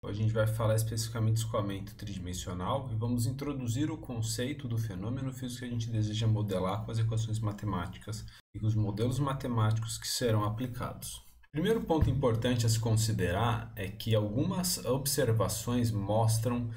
Hoje a gente vai falar especificamente de escoamento tridimensional e vamos introduzir o conceito do fenômeno físico que a gente deseja modelar com as equações matemáticas e com os modelos matemáticos que serão aplicados. O primeiro ponto importante a se considerar é que algumas observações mostram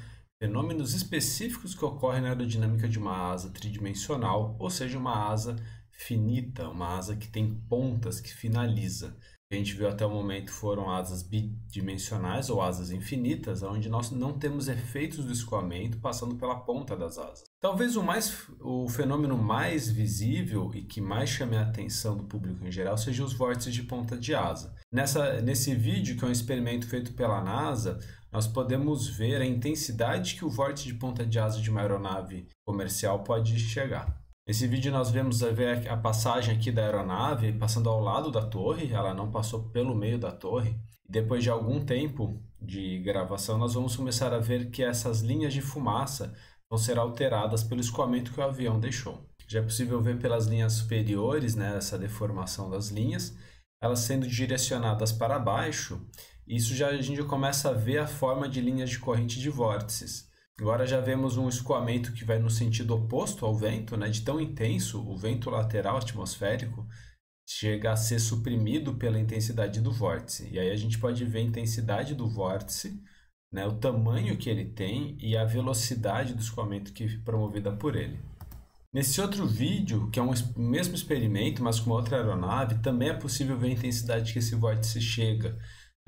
fenômenos específicos que ocorrem na aerodinâmica de uma asa tridimensional, ou seja, uma asa finita, uma asa que tem pontas, que finaliza. A gente viu até o momento foram asas bidimensionais ou asas infinitas, onde nós não temos efeitos do escoamento passando pela ponta das asas. Talvez o fenômeno mais visível e que mais chame a atenção do público em geral seja os vórtices de ponta de asa. Nesse vídeo, que é um experimento feito pela NASA, nós podemos ver a intensidade que o vórtice de ponta de asa de uma aeronave comercial pode chegar. Nesse vídeo nós vemos a passagem aqui da aeronave passando ao lado da torre, ela não passou pelo meio da torre. Depois de algum tempo de gravação, nós vamos começar a ver que essas linhas de fumaça vão ser alteradas pelo escoamento que o avião deixou. Já é possível ver pelas linhas superiores, né, essa deformação das linhas, elas sendo direcionadas para baixo. Isso a gente começa a ver a forma de linhas de corrente de vórtices. Agora já vemos um escoamento que vai no sentido oposto ao vento, né? De tão intenso, o vento lateral atmosférico chega a ser suprimido pela intensidade do vórtice. E aí a gente pode ver a intensidade do vórtice, né? O tamanho que ele tem e a velocidade do escoamento que é promovida por ele. Nesse outro vídeo, que é o mesmo experimento, mas com uma outra aeronave, também é possível ver a intensidade que esse vórtice chega.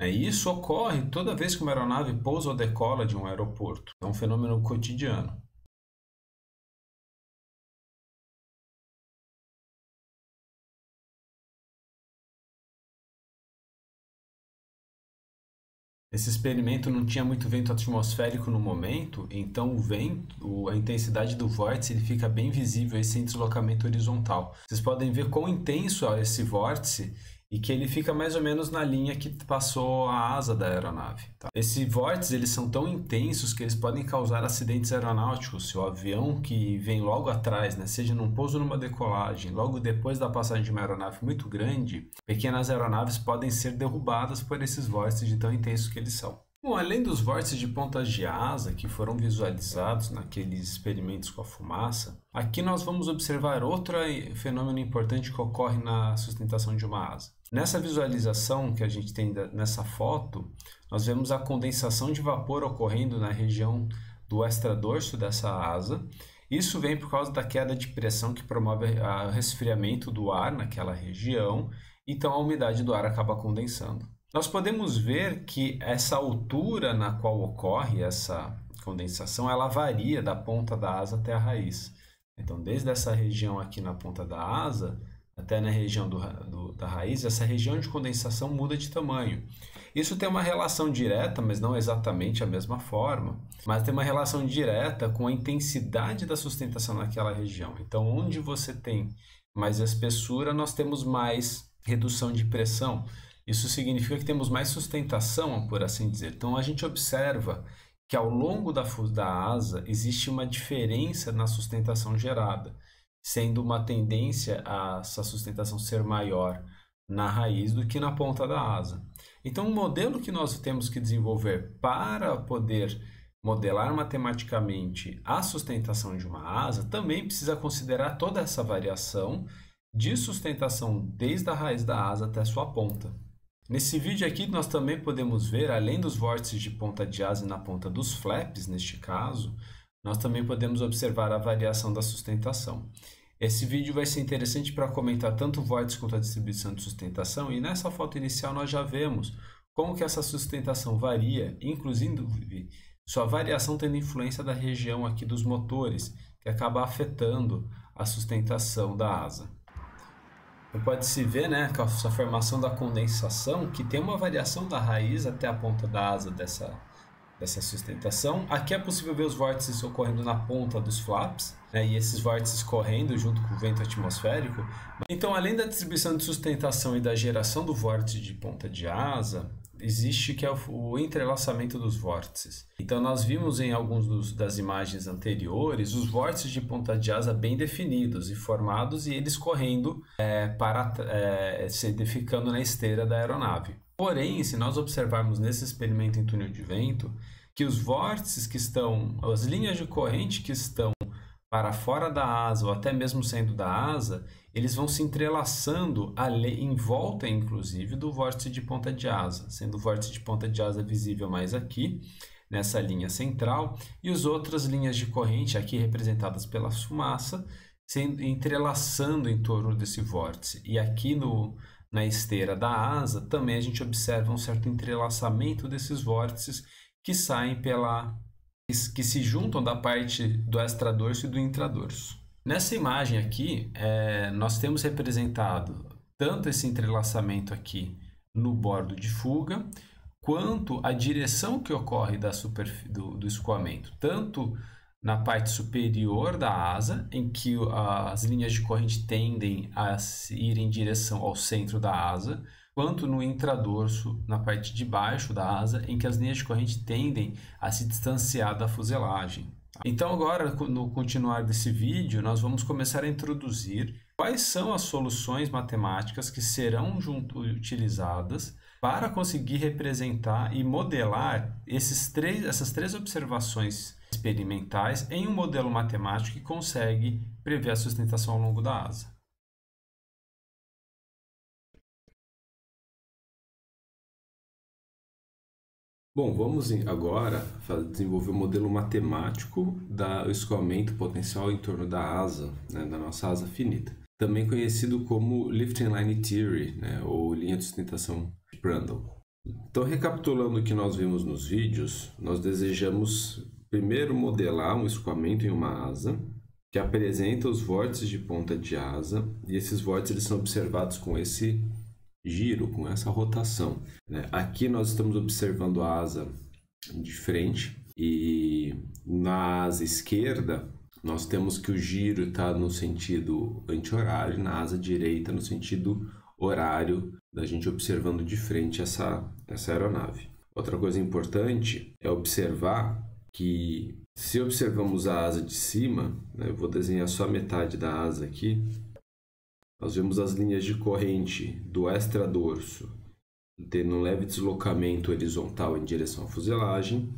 E isso ocorre toda vez que uma aeronave pousa ou decola de um aeroporto. É um fenômeno cotidiano. Esse experimento não tinha muito vento atmosférico no momento, então a intensidade do vórtice ele fica bem visível aí, sem deslocamento horizontal. Vocês podem ver quão intenso é esse vórtice e que ele fica mais ou menos na linha que passou a asa da aeronave. Tá? Esses vórtices eles são tão intensos que eles podem causar acidentes aeronáuticos. Se o avião que vem logo atrás, né, seja num pouso ou numa decolagem, logo depois da passagem de uma aeronave muito grande, pequenas aeronaves podem ser derrubadas por esses vórtices de tão intensos que eles são. Bom, além dos vórtices de pontas de asa que foram visualizados naqueles experimentos com a fumaça, aqui nós vamos observar outro fenômeno importante que ocorre na sustentação de uma asa. Nessa visualização que a gente tem nessa foto, nós vemos a condensação de vapor ocorrendo na região do extradorso dessa asa. Isso vem por causa da queda de pressão que promove o resfriamento do ar naquela região, então a umidade do ar acaba condensando. Nós podemos ver que essa altura na qual ocorre essa condensação, ela varia da ponta da asa até a raiz. Então, desde essa região aqui na ponta da asa até na região da raiz, essa região de condensação muda de tamanho. Isso tem uma relação direta, mas não exatamente a mesma forma, mas tem uma relação direta com a intensidade da sustentação naquela região. Então, onde você tem mais espessura, nós temos mais redução de pressão. Isso significa que temos mais sustentação, por assim dizer. Então, a gente observa que ao longo da asa existe uma diferença na sustentação gerada, sendo uma tendência a essa sustentação ser maior na raiz do que na ponta da asa. Então, o modelo que nós temos que desenvolver para poder modelar matematicamente a sustentação de uma asa também precisa considerar toda essa variação de sustentação desde a raiz da asa até a sua ponta. Nesse vídeo aqui nós também podemos ver, além dos vórtices de ponta de asa e na ponta dos flaps, neste caso, nós também podemos observar a variação da sustentação. Esse vídeo vai ser interessante para comentar tanto o vórtice quanto a distribuição de sustentação, e nessa foto inicial nós já vemos como que essa sustentação varia, inclusive sua variação tendo influência da região aqui dos motores, que acaba afetando a sustentação da asa. Pode-se ver, né, com essa formação da condensação, que tem uma variação da raiz até a ponta da asa dessa sustentação. Aqui é possível ver os vórtices ocorrendo na ponta dos flaps, né, e esses vórtices correndo junto com o vento atmosférico. Então, além da distribuição de sustentação e da geração do vórtice de ponta de asa, existe que é o entrelaçamento dos vórtices. Então, nós vimos em algumas das imagens anteriores os vórtices de ponta de asa bem definidos e formados, e eles correndo ficando na esteira da aeronave. Porém, se nós observarmos nesse experimento em túnel de vento, que os vórtices que estão, as linhas de corrente que estão para fora da asa ou até mesmo saindo da asa, eles vão se entrelaçando em volta, inclusive, do vórtice de ponta de asa, sendo o vórtice de ponta de asa visível mais aqui, nessa linha central, e as outras linhas de corrente, aqui representadas pela fumaça, entrelaçando em torno desse vórtice. E aqui na esteira da asa, também a gente observa um certo entrelaçamento desses vórtices que saem que se juntam da parte do extradorso e do intradorso. Nessa imagem aqui, nós temos representado tanto esse entrelaçamento aqui no bordo de fuga, quanto a direção que ocorre do escoamento, tanto na parte superior da asa, em que as linhas de corrente tendem a ir em direção ao centro da asa, quanto no intradorso, na parte de baixo da asa, em que as linhas de corrente tendem a se distanciar da fuselagem. Então agora, no continuar desse vídeo, nós vamos começar a introduzir quais são as soluções matemáticas que serão utilizadas para conseguir representar e modelar essas três observações experimentais em um modelo matemático que consegue prever a sustentação ao longo da asa. Bom, vamos agora desenvolver um modelo matemático do escoamento potencial em torno da asa, né, da nossa asa finita, também conhecido como Lifting Line Theory, né, ou linha de sustentação de Prandtl. Então, recapitulando o que nós vimos nos vídeos, nós desejamos primeiro modelar um escoamento em uma asa que apresenta os vórtices de ponta de asa, e esses vórtices eles são observados com esse giro, com essa rotação, né? Aqui nós estamos observando a asa de frente, e na asa esquerda nós temos que o giro está no sentido anti-horário, na asa direita no sentido horário, da gente observando de frente essa aeronave. Outra coisa importante é observar que, se observamos a asa de cima, né, eu vou desenhar só metade da asa aqui, nós vemos as linhas de corrente do extradorso tendo um leve deslocamento horizontal em direção à fuselagem,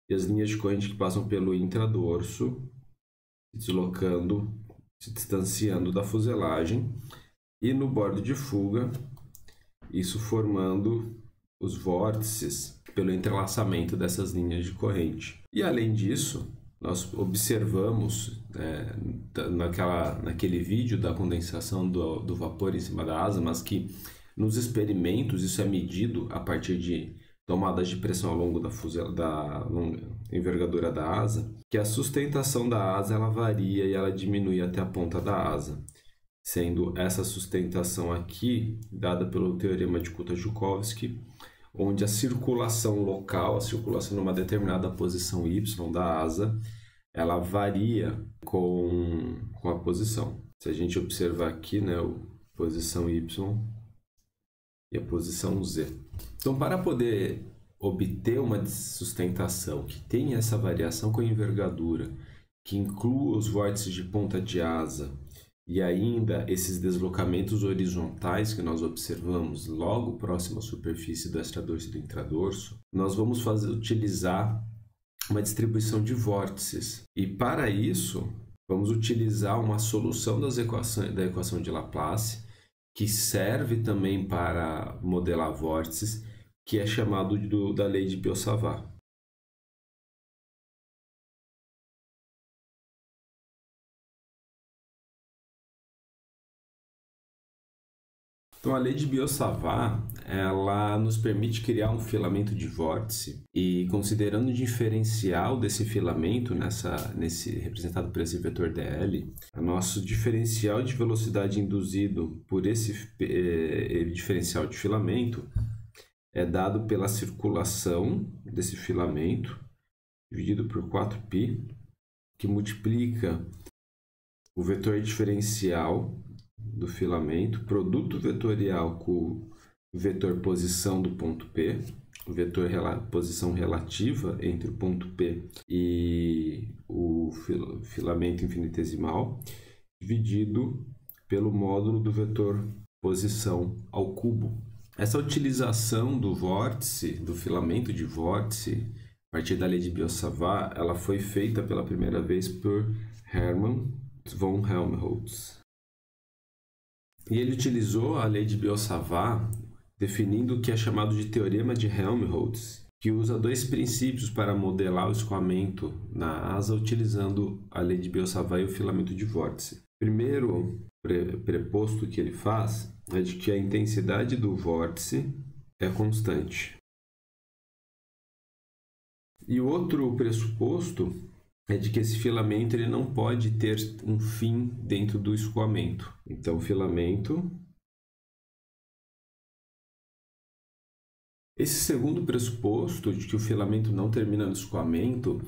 e as linhas de corrente que passam pelo intradorso deslocando, se distanciando da fuselagem, e no bordo de fuga, isso formando os vórtices pelo entrelaçamento dessas linhas de corrente. E além disso, nós observamos naquele vídeo da condensação do vapor em cima da asa, mas que nos experimentos isso é medido a partir de tomadas de pressão ao longo da envergadura da asa, que a sustentação da asa ela varia e ela diminui até a ponta da asa, sendo essa sustentação aqui dada pelo teorema de Kutta-Joukowski, onde a circulação local, a circulação numa determinada posição y da asa, ela varia com a posição. Se a gente observar aqui, né, a posição y e a posição z. Então, para poder obter uma sustentação que tenha essa variação com a envergadura, que inclua os vórtices de ponta de asa e ainda esses deslocamentos horizontais que nós observamos logo próximo à superfície do extradorso e do intradorso, nós vamos utilizar uma distribuição de vórtices. E para isso, vamos utilizar uma solução da equação de Laplace, que serve também para modelar vórtices, que é chamado da lei de Biot-Savart. Então, a lei de Biot-Savart, ela nos permite criar um filamento de vórtice, e considerando o diferencial desse filamento, representado por esse vetor dl, o nosso diferencial de velocidade induzido por esse diferencial de filamento é dado pela circulação desse filamento, dividido por 4π, que multiplica o vetor diferencial do filamento, produto vetorial com o vetor posição do ponto P, o vetor posição relativa entre o ponto P e o filamento infinitesimal, dividido pelo módulo do vetor posição ao cubo. Essa utilização do vórtice, do filamento de vórtice, a partir da lei de Biot-Savart, ela foi feita pela primeira vez por Hermann von Helmholtz. E ele utilizou a lei de Biot-Savart definindo o que é chamado de teorema de Helmholtz, que usa dois princípios para modelar o escoamento na asa utilizando a lei de Biot-Savart e o filamento de vórtice. Primeiro preposto que ele faz é de que a intensidade do vórtice é constante. E o outro pressuposto é de que esse filamento ele não pode ter um fim dentro do escoamento. Então, o filamento... Esse segundo pressuposto de que o filamento não termina no escoamento,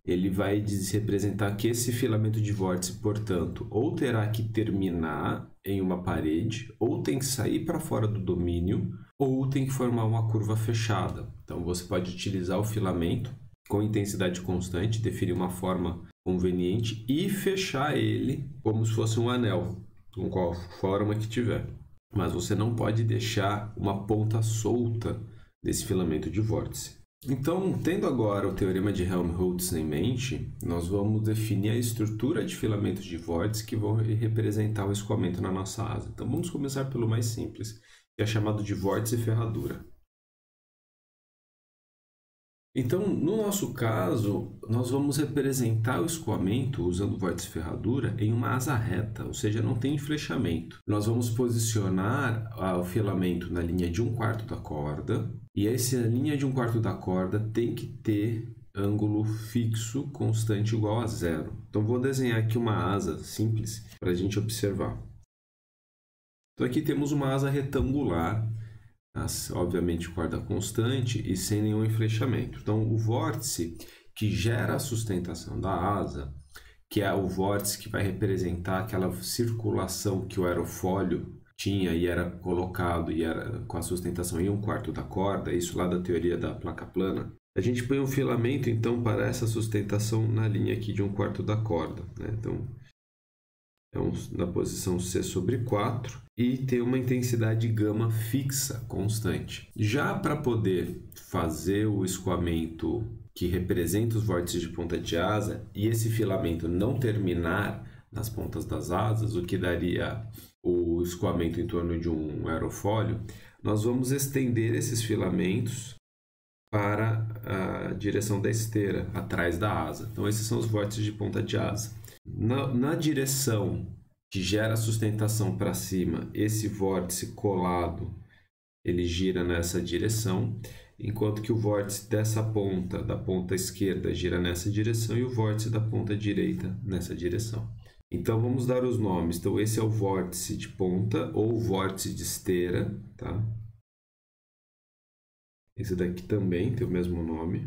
ele vai representar que esse filamento de vórtice, portanto, ou terá que terminar em uma parede, ou tem que sair para fora do domínio, ou tem que formar uma curva fechada. Então, você pode utilizar o filamento com intensidade constante, definir uma forma conveniente e fechar ele como se fosse um anel, com qual forma que tiver. Mas você não pode deixar uma ponta solta desse filamento de vórtice. Então, tendo agora o teorema de Helmholtz em mente, nós vamos definir a estrutura de filamentos de vórtice que vão representar o escoamento na nossa asa. Então, vamos começar pelo mais simples, que é chamado de vórtice e ferradura. Então, no nosso caso, nós vamos representar o escoamento usando o vórtice ferradura em uma asa reta, ou seja, não tem flechamento. Nós vamos posicionar o filamento na linha de 1/4 da corda, e essa linha de 1/4 da corda tem que ter ângulo fixo constante igual a 0. Então, vou desenhar aqui uma asa simples para a gente observar. Então, aqui temos uma asa retangular, obviamente corda constante e sem nenhum enflechamento. Então, o vórtice que gera a sustentação da asa, que é o vórtice que vai representar aquela circulação que o aerofólio tinha e era colocado e era com a sustentação em 1/4 da corda, isso lá da teoria da placa plana. A gente põe um filamento, então, para essa sustentação na linha aqui de 1/4 da corda, né? Então, na posição C/4 e tem uma intensidade gama fixa, constante. Já para poder fazer o escoamento que representa os vórtices de ponta de asa e esse filamento não terminar nas pontas das asas, o que daria o escoamento em torno de um aerofólio, nós vamos estender esses filamentos para a direção da esteira, atrás da asa. Então, esses são os vórtices de ponta de asa. Na direção que gera a sustentação para cima, esse vórtice colado, ele gira nessa direção, enquanto que o vórtice dessa ponta, da ponta esquerda, gira nessa direção e o vórtice da ponta direita nessa direção. Então, vamos dar os nomes. Então, esse é o vórtice de ponta ou vórtice de esteira, tá? Esse daqui também tem o mesmo nome.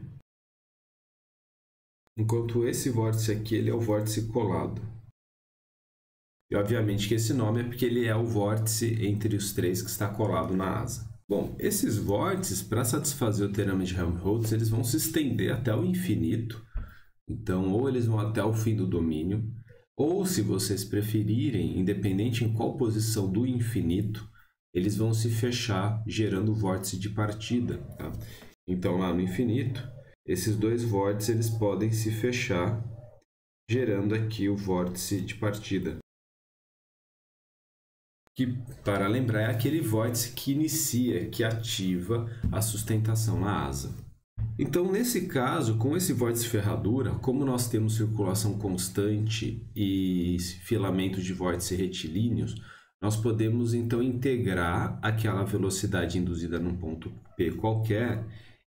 Enquanto esse vórtice aqui, ele é o vórtice colado. E obviamente que esse nome é porque ele é o vórtice entre os três que está colado na asa. Bom, esses vórtices, para satisfazer o teorema de Helmholtz, eles vão se estender até o infinito. Então, ou eles vão até o fim do domínio, ou se vocês preferirem, independente em qual posição do infinito, eles vão se fechar gerando o vórtice de partida, tá? Então, lá no infinito, esses dois vórtices eles podem se fechar, gerando aqui o vórtice de partida. Que, para lembrar, é aquele vórtice que inicia, que ativa a sustentação na asa. Então, nesse caso, com esse vórtice ferradura, como nós temos circulação constante e filamentos de vórtice retilíneos, nós podemos, então, integrar aquela velocidade induzida num ponto P qualquer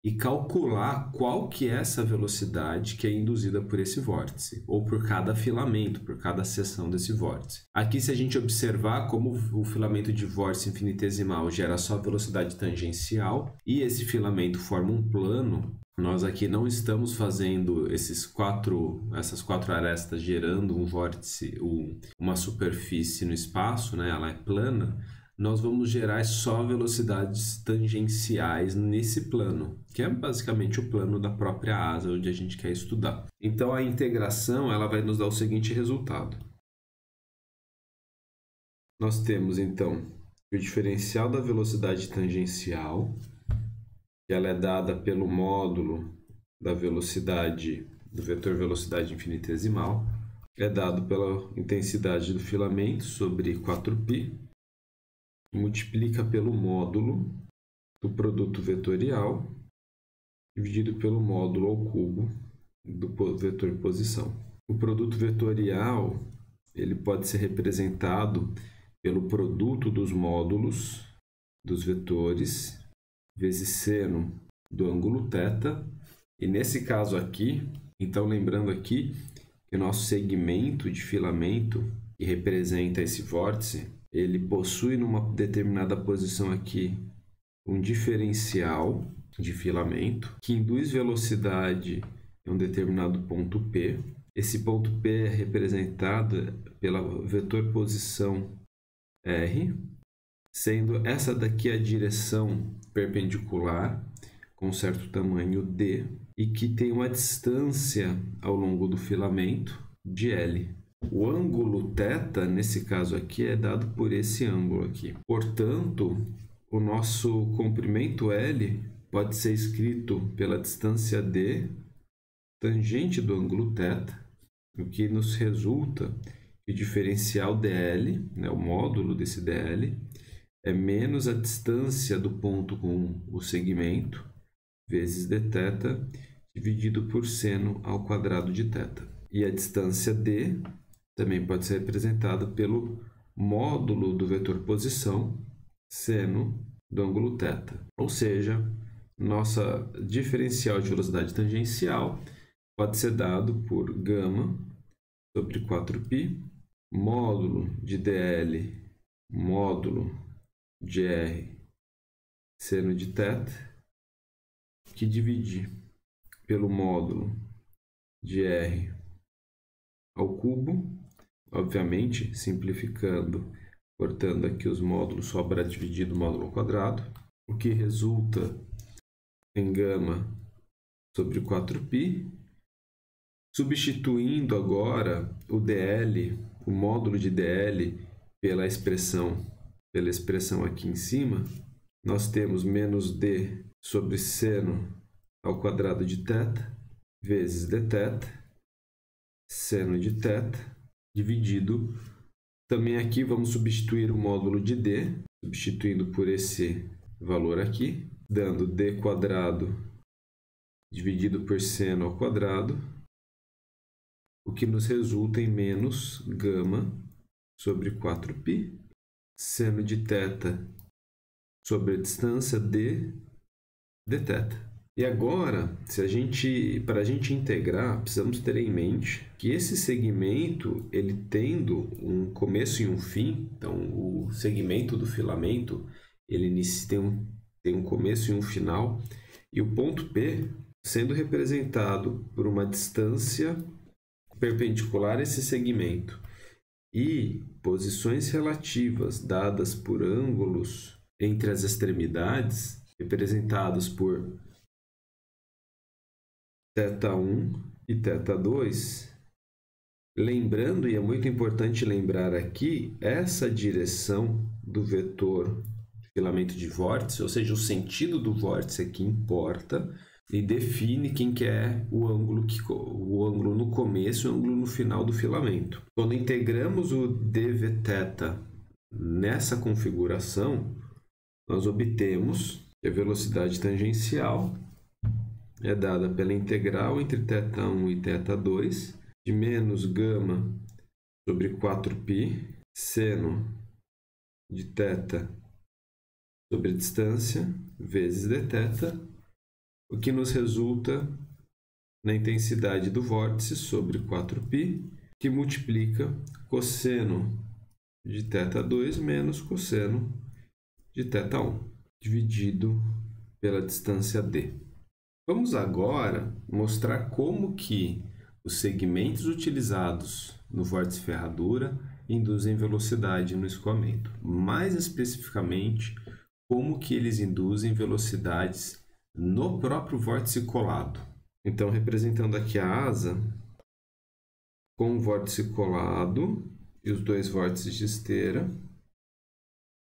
e calcular qual que é essa velocidade que é induzida por esse vórtice, ou por cada filamento, por cada seção desse vórtice. Aqui, se a gente observar como o filamento de vórtice infinitesimal gera só velocidade tangencial e esse filamento forma um plano, nós aqui não estamos fazendo essas quatro arestas gerando um vórtice, uma superfície no espaço, né? Ela é plana. Nós vamos gerar só velocidades tangenciais nesse plano, que é basicamente o plano da própria asa, onde a gente quer estudar. Então, a integração ela vai nos dar o seguinte resultado. Nós temos, então, o diferencial da velocidade tangencial, que ela é dada pelo módulo da velocidade, do vetor velocidade infinitesimal, é dado pela intensidade do filamento sobre 4π, multiplica pelo módulo do produto vetorial, dividido pelo módulo ao cubo do vetor posição. O produto vetorial ele pode ser representado pelo produto dos módulos dos vetores vezes seno do ângulo θ. E nesse caso aqui, então lembrando aqui que o nosso segmento de filamento que representa esse vórtice, ele possui numa determinada posição aqui um diferencial de filamento que induz velocidade em um determinado ponto P. Esse ponto P é representado pela vetor posição R, sendo essa daqui a direção perpendicular com um certo tamanho D e que tem uma distância ao longo do filamento de L. O ângulo θ, nesse caso aqui, é dado por esse ângulo aqui. Portanto, o nosso comprimento L pode ser escrito pela distância D tangente do ângulo θ, o que nos resulta que o diferencial dl, o módulo desse dl, é menos a distância do ponto com o segmento, vezes dθ, dividido por seno ao quadrado de θ. E a distância d também pode ser representada pelo módulo do vetor posição, seno do ângulo θ. Ou seja, nossa diferencial de velocidade tangencial pode ser dado por γ sobre 4π, módulo de dl, módulo de r, seno de θ, que divide pelo módulo de r ao cubo, obviamente simplificando, cortando aqui os módulos, sobra dividido o módulo ao quadrado, o que resulta em γ sobre 4π, substituindo agora o dl, o módulo de dl, pela expressão aqui em cima, nós temos menos d sobre seno ao quadrado de θ, vezes dθ, seno de θ, dividido. Também aqui vamos substituir o módulo de d, substituindo por esse valor aqui, dando d quadrado dividido por seno ao quadrado, o que nos resulta em menos γ sobre 4π, seno de θ sobre a distância d dθ. E agora, para a gente integrar, precisamos ter em mente que esse segmento, ele tendo um começo e um fim, então o segmento do filamento, ele tem um começo e um final, e o ponto P sendo representado por uma distância perpendicular a esse segmento e posições relativas dadas por ângulos entre as extremidades, representados por θ1 e θ2, lembrando, e é muito importante lembrar aqui, essa direção do vetor de filamento de vórtice, ou seja, o sentido do vórtice aqui importa e define quem que é o ângulo no começo e o ângulo no final do filamento. Quando integramos o dvθ nessa configuração, nós obtemos que a velocidade tangencial é dada pela integral entre θ1 e θ2 de menos γ sobre 4π seno de θ sobre a distância vezes dθ, o que nos resulta na intensidade do vórtice sobre 4π, que multiplica cosseno de θ2 menos cosseno de θ1, dividido pela distância d. Vamos agora mostrar como que os segmentos utilizados no vórtice ferradura induzem velocidade no escoamento. Mais especificamente, como que eles induzem velocidades no próprio vórtice colado. Então, representando aqui a asa com o vórtice colado e os dois vórtices de esteira,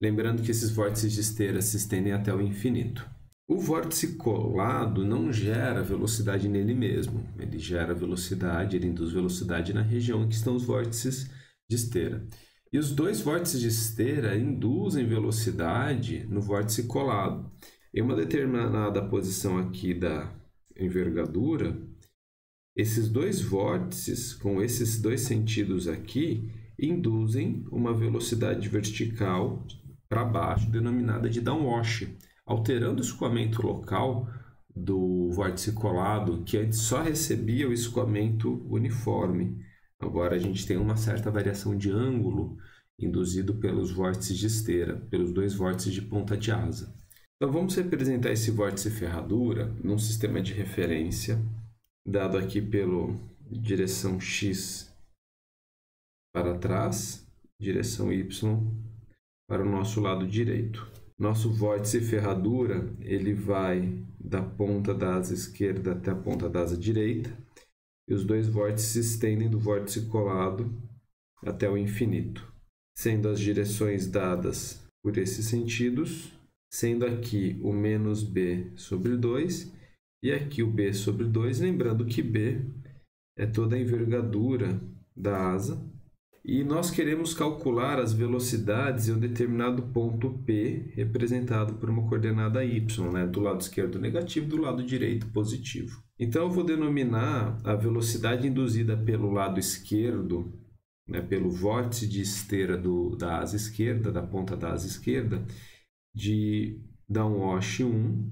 Lembrando que esses vórtices de esteira se estendem até o infinito. O vórtice colado não gera velocidade nele mesmo. Ele gera velocidade, ele induz velocidade na região em que estão os vórtices de esteira. E os dois vórtices de esteira induzem velocidade no vórtice colado. Em uma determinada posição aqui da envergadura, esses dois vórtices, com esses dois sentidos aqui, induzem uma velocidade vertical para baixo, denominada de downwash, alterando o escoamento local do vórtice colado, que antes só recebia o escoamento uniforme. Agora a gente tem uma certa variação de ângulo induzido pelos vórtices de esteira, pelos dois vórtices de ponta de asa. Então vamos representar esse vórtice ferradura num sistema de referência, dado aqui pela direção x para trás, direção y para o nosso lado direito. Nosso vórtice ferradura, ele vai da ponta da asa esquerda até a ponta da asa direita, e os dois vórtices se estendem do vórtice colado até o infinito, sendo as direções dadas por esses sentidos, sendo aqui o menos b sobre 2 e aqui o b sobre 2, lembrando que b é toda a envergadura da asa, e nós queremos calcular as velocidades em um determinado ponto P, representado por uma coordenada y, né? Do lado esquerdo negativo, do lado direito positivo. Então eu vou denominar a velocidade induzida pelo lado esquerdo, né, pelo vórtice de esteira da asa esquerda, da ponta da asa esquerda, de downwash 1,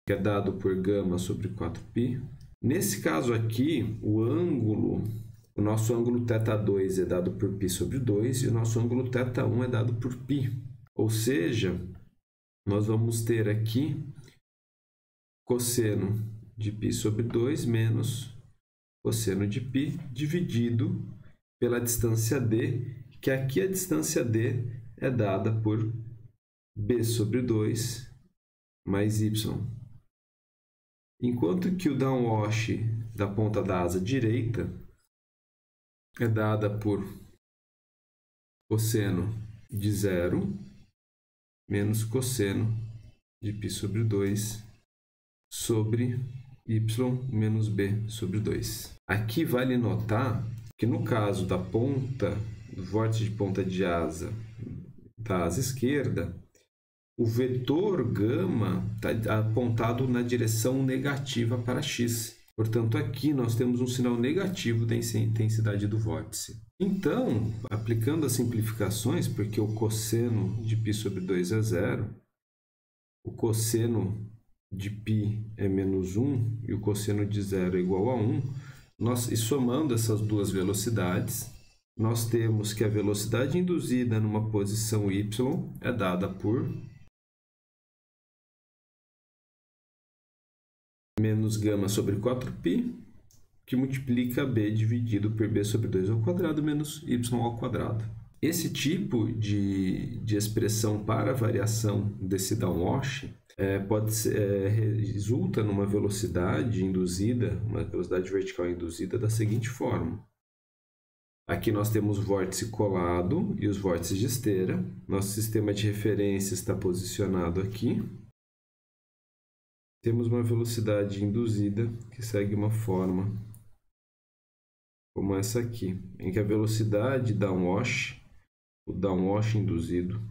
que é dado por gama sobre 4π. Nesse caso aqui, o nosso ângulo θ2 é dado por π sobre 2 e o nosso ângulo θ1 é dado por π. Ou seja, nós vamos ter aqui cosseno de π sobre 2 menos cosseno de π dividido pela distância d, que aqui a distância d é dada por b sobre 2 mais y. Enquanto que o downwash da ponta da asa direita é dada por cosseno de 0 menos cosseno de π sobre 2 sobre y menos b sobre 2. Aqui vale notar que no caso da ponta, do vórtice de ponta de asa da asa esquerda, o vetor gama está apontado na direção negativa para x. Portanto, aqui nós temos um sinal negativo da intensidade do vórtice. Então, aplicando as simplificações, porque o cosseno de π sobre 2 é 0, o cosseno de π é menos 1 e o cosseno de 0 é igual a 1, e somando essas duas velocidades, nós temos que a velocidade induzida numa posição y é dada por menos gama sobre 4π, que multiplica b dividido por b sobre 2 ao quadrado menos y ao quadrado. Esse tipo de expressão para a variação desse downwash resulta numa velocidade induzida, uma velocidade vertical induzida da seguinte forma. Aqui nós temos o vórtice colado e os vórtices de esteira. Nosso sistema de referência está posicionado aqui. Temos uma velocidade induzida que segue uma forma como essa aqui, em que a velocidade downwash, o downwash induzido,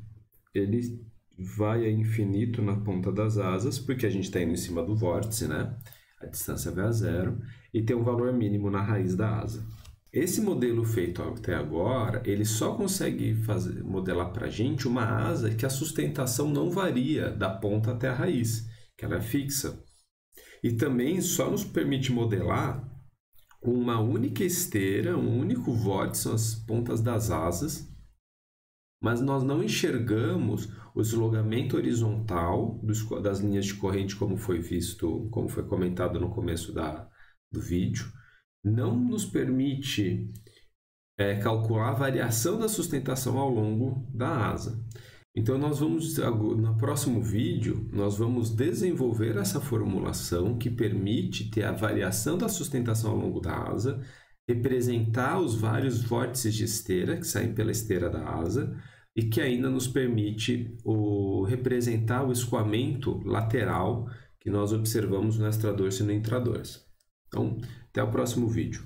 ele vai a infinito na ponta das asas, porque a gente está indo em cima do vórtice, né? A distância vai a 0, e tem um valor mínimo na raiz da asa. Esse modelo feito até agora, ele só consegue modelar para a gente uma asa que a sustentação não varia da ponta até a raiz, que ela é fixa. E também só nos permite modelar uma única esteira, um único vórtice, são as pontas das asas, mas nós não enxergamos o deslocamento horizontal das linhas de corrente, como foi visto, como foi comentado no começo do vídeo. Não nos permite calcular a variação da sustentação ao longo da asa. Então, no próximo vídeo, nós vamos desenvolver essa formulação que permite ter a variação da sustentação ao longo da asa, representar os vários vórtices de esteira que saem pela esteira da asa e que ainda nos permite representar o escoamento lateral que nós observamos no extradorso e no intradorso. Então, até o próximo vídeo.